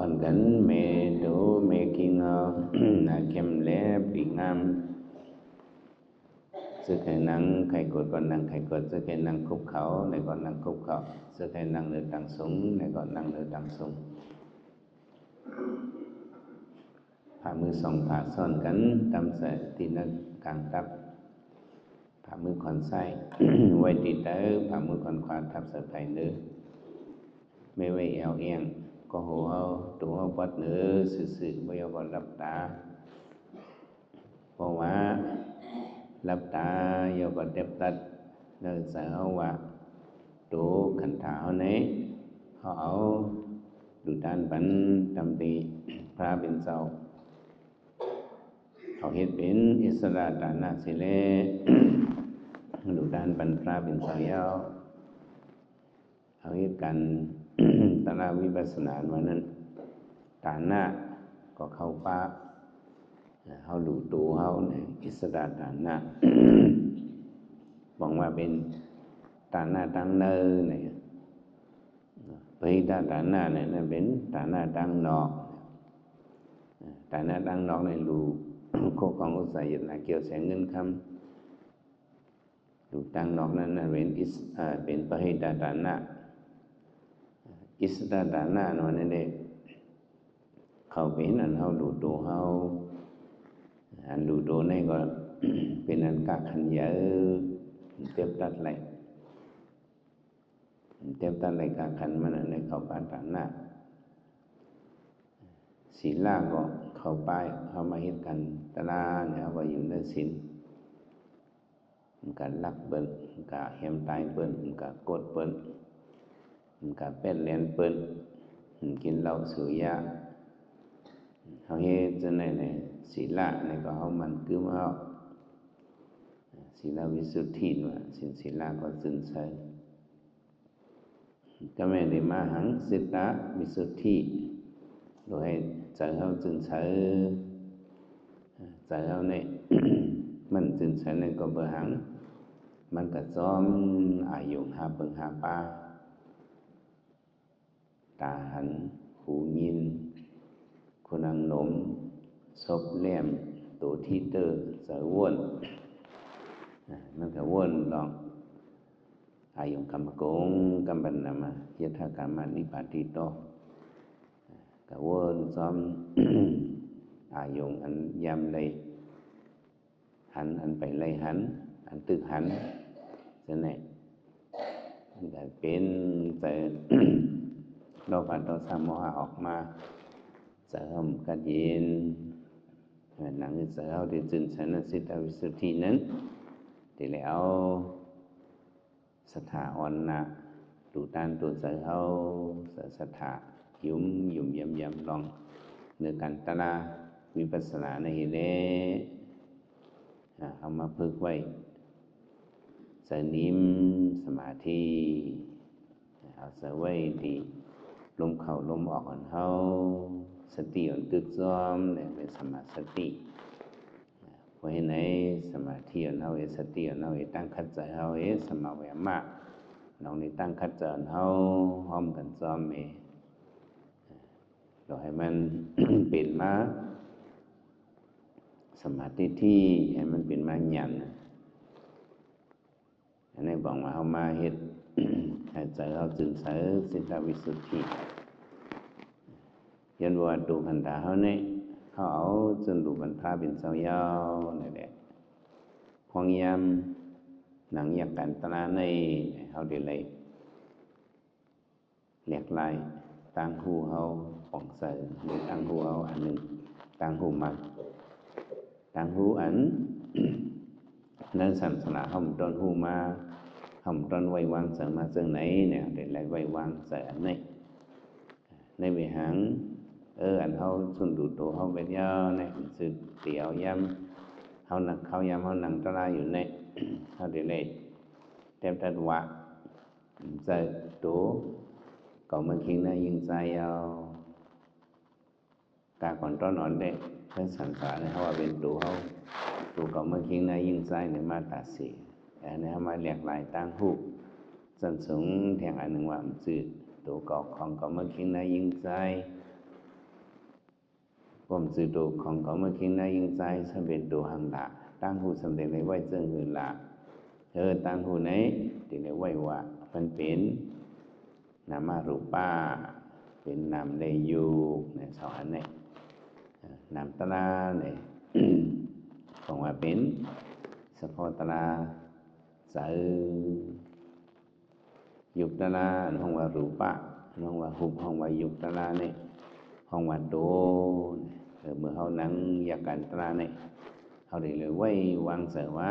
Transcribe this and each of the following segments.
hân gắn mẹ đố mẹ kinh là kem lẽ bị ngam sự khả năng khai cột còn năng khai cột sự khả năng khúc khẩu này còn năng khúc khẩu sự khả năng được tăng súng này còn năng được tăng súngผ่ามือสองผ่าซ้อนกันตำใส่ตีนักกลางทับผ่ามือขอนซ้าย ไว้ตีเตอผ่ามือขอนขวาทับใส่ไผ่เนื้อไม่ไว้เอวเอียงก็หัวเอาตัวเอาปัดเนื้อสื่อๆไม่เอาบอลรับตาเพราะว่ารับตาโยก็เด็บตัดเนื้อใส่เอาว่าตัวขันถาเอาไหนเขาเอาดูด้านบันตำตีพระเป็นเจ้าเขาเฮ็ดเป็นอิสระฐานะสิเล ดูด้านปันพระเป็นเจ้ายาวเขาเฮ็ดกันตระวิปัสสนาวันนั้นฐานะก็เข้าป่าเขาดูตัวเขาเนี่ยอิสระฐานะ บอกว่าเป็นฐานะตั้งเนินเนี่ยปริตฐานะเนี่ยนั่นเป็นฐานะตั้งนอกฐานะตั้งนอกในรูโคของอุตสาหยนะเกี่ยวแสงเงินคำรูตั้งนอกนั้นเป็นปริตฐานะอิสระฐานะนั่นเองเขาเป็นอันเขาดูตัวเขาอันดูตัวนี่ก็ เป็นอันกักขันเยอะเต็มตัดไหลกักขันมันในเขาปาฐานะศีลาก็เข้าไปเข้ามาเฮ็ดกันตลาเนี่ยว่าอยู่ในศีลมันก็ลักเปิ้นมันก็แหมตายเปิ้นมันก็กดเปิ้นมันก็เป็ดเลียนเปิ้นมันกินเหล้าสูบยาเฮาเฮ็ดจังได๋เนี่ยศีลาเนี่ยก็เฮามันคือว่าศีลวิสุทธิว่าศีลาก็ซึ้งใสก็ไม่ได้มาหังสิตะวิสุทธิโดยใจเฮาซึ้งใสใจเฮาเนี่ย มันซึ้งใสนั่นก็บ่หังมันก็ซ้อมอายุหาเบิ่งหาปาตาหันหูยินคนนังหนมศพแหลมตัวที่เตอเสวนมันก็วนลองอายุกรรมกงกรรมบันนามายถากรรมนิพพาติโตก็วนซ้อม อายุอันยามเลยหันอันไปเลยหันอันตึกหันจังได๋มันก็เป็นแต่ โลภะโทสะโมหะออกมาเสริมกันยินหนังเสริมที่จึงชนะสิทธวิสุทธินั้นที่แล้วสถาอ่อนนะดูตานตัวเสริมสถายุ่มยำลองเนื้อกันตระวิปัสสนาในเล่เอามาฝึกไว้สนิมสมาธิเอาเสไว้ที่ลมเข้าลมออกของเฮาสติอันกึกซ้อมเนี่ยเป็นสมาสติเพราะฉะนั้นสมาธิอันเฮาสติอันเฮาตั้งคัดใจเฮาสมาเวมะน้องนี่ตั้งคัดใจเฮาพร้อมกันซ้อมเราให้มัน เป็นมาสมาธิที่ให้มันเป็นมาหยันอันนี้บอกว่าเฮามาเฮ็ด ให้ใจเฮาจึงใสสิทธวิสุทธิยันว่าดูขันธาเฮาเนี่ยเขาเอาจนดูบรรพาเป็นเสายาวนี่แหละพวงยามหนังอยากกันตนาในเฮาได้เลยแหลกลายตั้งหูเฮาของใส่หรือตั้งหูเฮาอันหนึ่งตั้งหูมักตั้งหูอัน นั้นสันสนาเฮาต้นหูมาเฮาต้นไว้วางเสมาเสไหนเนี่ยได้เลยไว้วางใส่อันนี้ในวิหารอันเฮาสุนดูตัวเฮาไปยาวเนี่ยสึเตียวยำเฮานักเขายำเฮานั่งตะลาอยู่ใน เฮาได้เลยเต็มตัดวะใจตัวก็มันคิงนะยิงใจเอากาก่อนต้นอ่อนได้เพิ่นสันสารเฮาว่าเป็นตัวเฮาตัวก็มันคิงนะยิงใจในมาตรา4อันนี้เฮามาแหลกหลายตั้งฮู้สันสูงแทงอันหนึ่งว่ามันซื่อตัวก็ของก็มันคิงนะยิงใจ ผมสื่อตัวของเขามาคิงนายิงใจสำเร็จตัวหังละตั้งหูสำเร็จในไหวเจิงหือละตั้งหูไหนที่ในไหวว่ามันเป็นนามารูปาเป็นนามเลยอยู่ในสองอันเนี่ยนามตราเนี่ย ของว่าเป็นเฉพาะตราจะยุคตราห้องว่ารูปะห้องว่าหุบห้องว่ายุคตราเนี่ยห้องว่าโดเมื่อเขานั่งอยากกันตราเนี่ยเขาได้เลยไว้วางเสว่า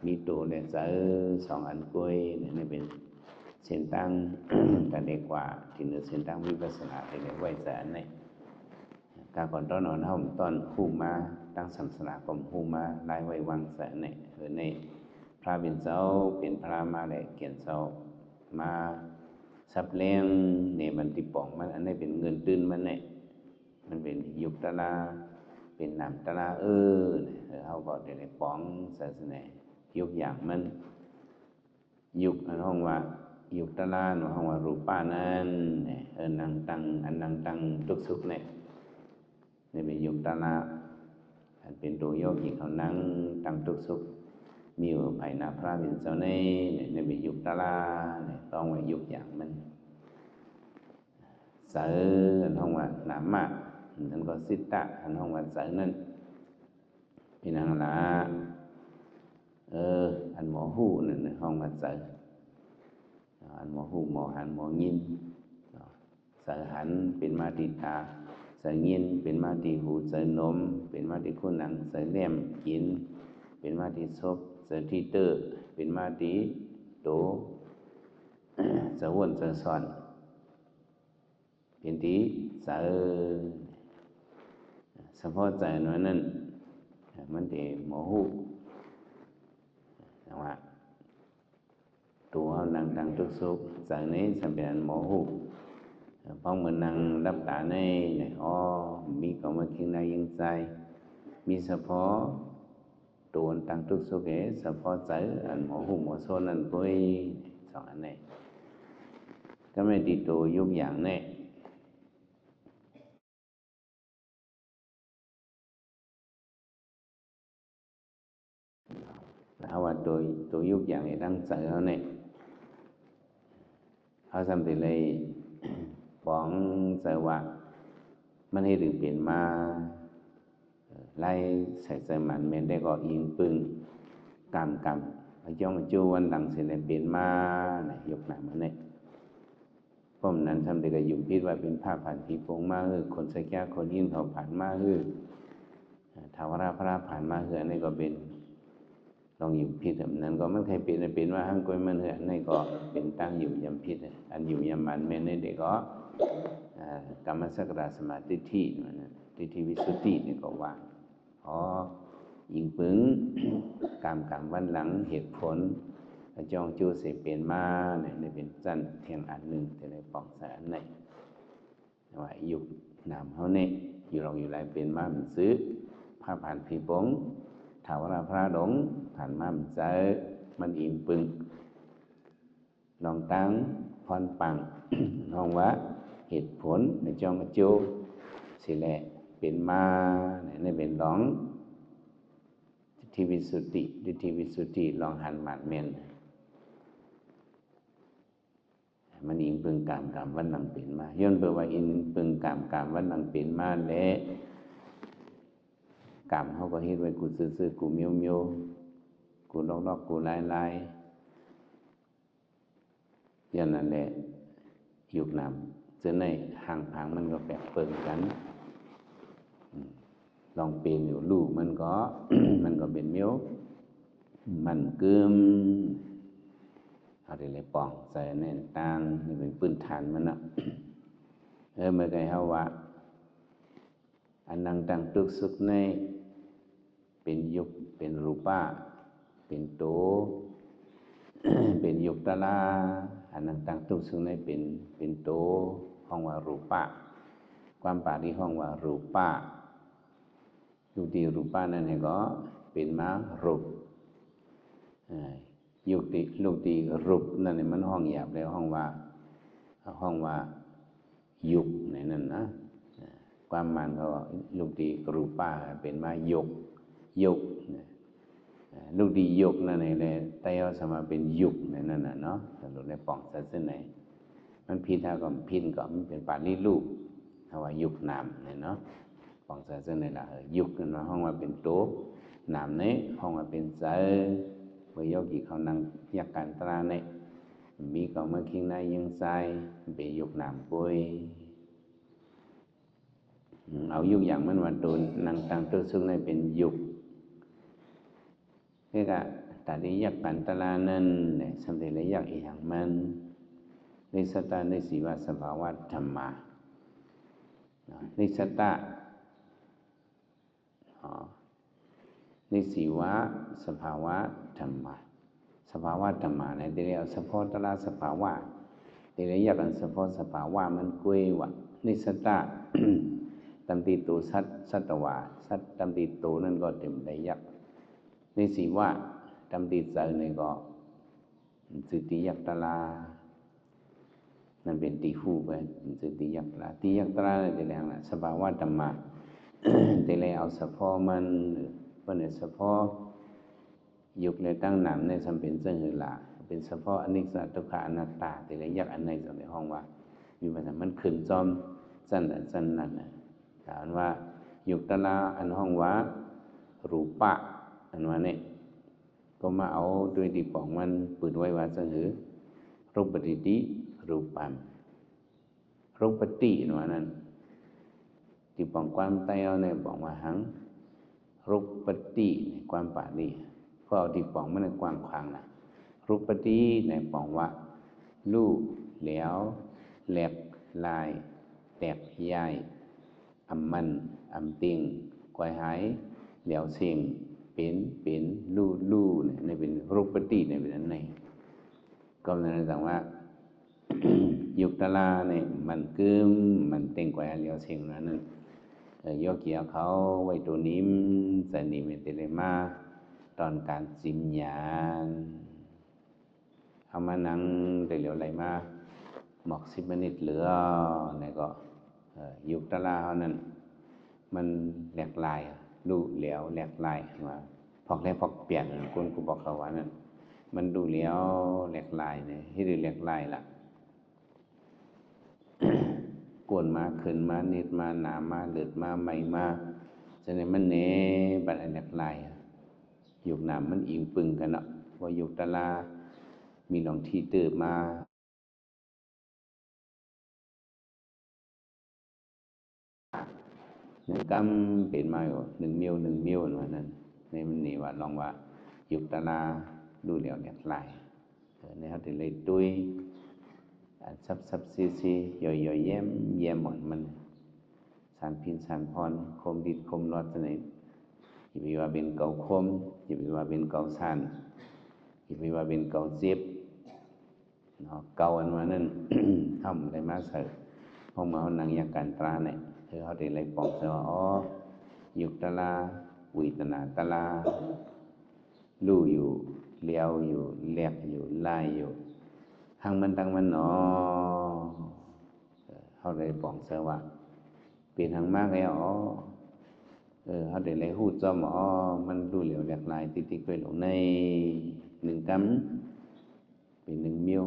มีตัวเนี่ยจะสองอันกุยเนี่ยเป็นเส้นตั้ง กันเด็กกว่าที่เหนือเส้นตั้งวิปัสสนาที่เลยไว้จะอันเนี่ยการก่อนตอนนอนเขาตอนคู่มาตั้งสัมสนาก็คู่มาไล่ไว้วางเสเนี่ยในพระเป็นเจ้าเป็นพระมาเลยเขียนเจ้ามาสับเลี้ยงเนี่ยมันติป่องมันอันนี้เป็นเงินตื้นมันเนี่ยมันเป็นยุคตลาเป็นนามตลาเขาก็ได้ป่องศาสนายุคอย่างมันยุคอันห้องว่ายุคตลาห้องว่ารูปานั้นนางตังอันนางตังทุกสุขเนี่ยนี่เป็นยุคตลาอันเป็นตัวโยกอีกเขานั่งตังทุกสุขมีอยู่ภายในพระเป็นเจ้าในเป็นยุคตลาเนี่ยต้องว่ายุคอย่างมันเสืออันห้องว่าหนามะนั่นก็สิตตะอันห้องว่าเสือนั่นพี่นางละอันหมอหูนั่นห้องว่าเสืออันหมอหูหมอหันหมอยินเสือหันเป็นมาติตาเสือยินเป็นมาติหูเสือนมเป็นมาติคุณหนังเสือเลี่ยมกินเป็นมาติศพเสือที่เตอเป็นมาติโตเสือวนเสือซ่อนเป็นที่เสือเฉพาะใจนั้นมันจะหมอหูนะว่าตัวนั่งดังทุกสุขจากนี้สำเป็นหมอหูพอมันนั่งรับตาในมีก็มาคิงในยิงใจมีเฉพาะตัวตั้งทุกสุขเฉพาะใจอันหมอหูหมอโซนั่นก็สองอันนี้ก็ไม่ติดตัวยุบอย่างนี้เอาว่าตัวยุบอย่างนี้ตั้งใจเขาเนี่ยเขาทำไปเลยป้องใจว่ามันให้ถึงเปลี่ยนมาไล่ใส่ใจมันเมนได้ก็ยิงปึงกำพย่องจูวันหลังเสร็จเลยเปลี่ยนมาเนี่ยยกหนักมันเนี่ยเพราะนั้นทำได้ก็ยุ่งพิษว่าเป็นผ้าผ่านผีโพงมาคนใส่แก้วคนยิ่งเขาผ่านมาทาวราพระผ่านมาอันนี้ก็เป็นลองอยู่พิษแบบนั้นก็ไม่เคยเป็นว่าห้างกวยมันอันนี้ก็เป็นตั้งอยู่ยำพิษอันอยู่ยำมันเมนได้ก็กรรมสักราสมาธิทิวิสุทธินี่ก็ว่ายิงปึงกรรมวันหลังเหตุผลจองจูเสเปลี่ยนมาเนี่ยเป็นจันเทียงอันหนึ่งแต่ในปองสารไหนว่ายุคนามเขาเนี่ยอยู่ลองอยู่หลายเปลี่ยนมามันซื้อผ้าผ่านผีปงถาวราพระดงผ่านมามันใจมันอิงปึงลองตั้งพรปังห้องว่าเหตุผลในจองจูสิแหละเป็นมาในเป็นหลองทิวิสุทธิลองหันหมัดเมนมันอิงปึงกามวันนังเป็นมาย้อนเปว่าอิงปึงกามวันนังเป็นมาและกามเขาก็เฮ็ดไว้กูซื่อๆกูเมียวกูลอกกูลายอย่างนั้นแหละยุคนำจะในห่างพังมันก็แปลกเปิงกันลองเป็นอยู่ลูกมันก็ มันก็เป็นเมียวมันเกิมเอาได้เลยป่องใส่ในต่างนี่เป็นพื้นฐานมันนะเมื่อไงเฮาว่าอันนังตังทุกสุขในเป็นยุคเป็นรูปะเป็นโต เป็นยุคตลาอันนังตังทุกสุขในเป็นโตห้องว่ารูปะความป่าที่ห้องว่ารูปะยุคที่รูปะนั่นเองก็เป็นมารูปยุคที่ลูกที่รูปนั่นเองมันห้องหยาบแล้วห้องว่ายุคในนั้นนะความ ความมันก็ลูกดีรูปะเป็นมายกลูกดียกนั่นเองเลยแต่เอาสมาเป็นยุกนั่นน่ะเนาะสรุปในป่องศาสนามันพิธาก็พินก็มันเป็นปาลีลูกถ้าว่ายุกนามเนี่ยเนาะป่องศาสนาละยุกนั่นว่าห้องว่าเป็นโต๊ะนามเนี่ยห้องว่าเป็นใจเมื่อยกกี่เขานั่งยักการตราเนี่ยมีก็มาคิงในยังใจเป็นยุกนามป่วยเอายุกอย่างมันว่าโดนนั่งตั้งตัวซึ่งในเป็นยุกนี่ก็แต่ที่ยักกันตลานั้นเนี่ยสำเร็จแล้วยักอีกอย่างมันในสตาในสีวาสภาวะธรรมะในสตาในสีวะสภาวะธรรมะสภาวะธรรมะในที่เรียกสภาวะตลาสภาวะที่เรียกกันสภาวะสภาวะมันกุยวะในสตาตามติโตสัตวะสัตตามติโตนั่นก็เต็มได้ยักในสีว่าตามติดใจในก็สุติยักตลานั่นเป็นตีฟูไปสุติยักตลาตียักตลาในเรื่องนั้นสภาวะธรรมะแต่เลยเอาเฉพาะมันเพราะเนี่ยเฉพาะยุคในตั้งนามในจำเป็นเสื่อหลาเป็นเฉพาะอนิจจทุกขังอนัตตาแต่เลยยักอันในส่วนในห้องว่ามีปัญหามันขึ้นจอมสั้นนั่นถามว่ายุคตลาอันห้องว่ารูปะอันว่าเนี่ยก็มาเอาด้วยดีป่องมันเปิดไว้ว่าจะหือรูปติติรูปัมรูปติอันว่านั้นที่ป่องความไตเอาเนี่ยบอกว่าหังรูปติในความป่านี้เพราะเอาที่ป่องมันในกว้างขวางนะรูปติในป่องว่าลูกแหลวแหลกลายแตกย่ายอำมันอำติงกวยหายเหลวเสียงเป็นลู่เนี่ยในเป็นรูปติในเป็นอันไหนก็นั่นแปลว่า ยุคตลาเนี่ยมันกึมมันเต็งกว่าเหลียวเสียงนั้นยกเกี่ยวเขาไว้ตัวนิ้มสนิมเตเลมาตอนการสิมญาณเอามานั่งแต่เหลียวไหลมาหมอก10 นาทีเหลือเนี่ยก็ยุคตลาเขานั้นมันแหลกลายดูเหลียวแหลกลายว่าพอกแรกพอกเปลี่ยนคนกูบอกเขาว่านั่นมันดูเหลียวแหลกลายเนี่ยที่ดูแหลกลายล่ะ กวนมาขึ้นมานิดมาหนามาเลือดมาใหม่มาฉะนั้นมันเน่บัดอันแหลกลายยุคน้ำมันอิงปึงกันเนาะว่ายุคตลามีหลวงที่เติบมาหนึ่งกำเป็นมาอยู่1 นิ้วว่านั้นในมันนี่ว่าลองว่ายุคตลาดูเหลียวแหลกลายในเขาถึงเลยตุ้ยซับซีย่อยแย้มหมดมันสารพินสารพรคมดิดคมรอดสนิทอย่าไปว่าเป็นเก่าคมอย่าไปว่าเป็นเก่าสานอย่าไปว่าเป็นเก่าเจ็บเนาะเก่าอันว่านั้น ทำอะไรมาใส่ห้องมาเอานางยาการตราเนี่ยเขาได้เลยบอกเสว่าอ๋อยุคตลาวิตนาตลาลู่อยู่เลี้ยวอยู่แหลกอยู่ไล่อยู่ทางมันเนาะเขาได้บอกเสว่าเป็นทางมากเลยอ๋อเขาได้เลยหู้จอมอ๋อมันดูเหลียวแหลกลายติ๊กๆไปลงใน1 กำเป็น1 นิ้ว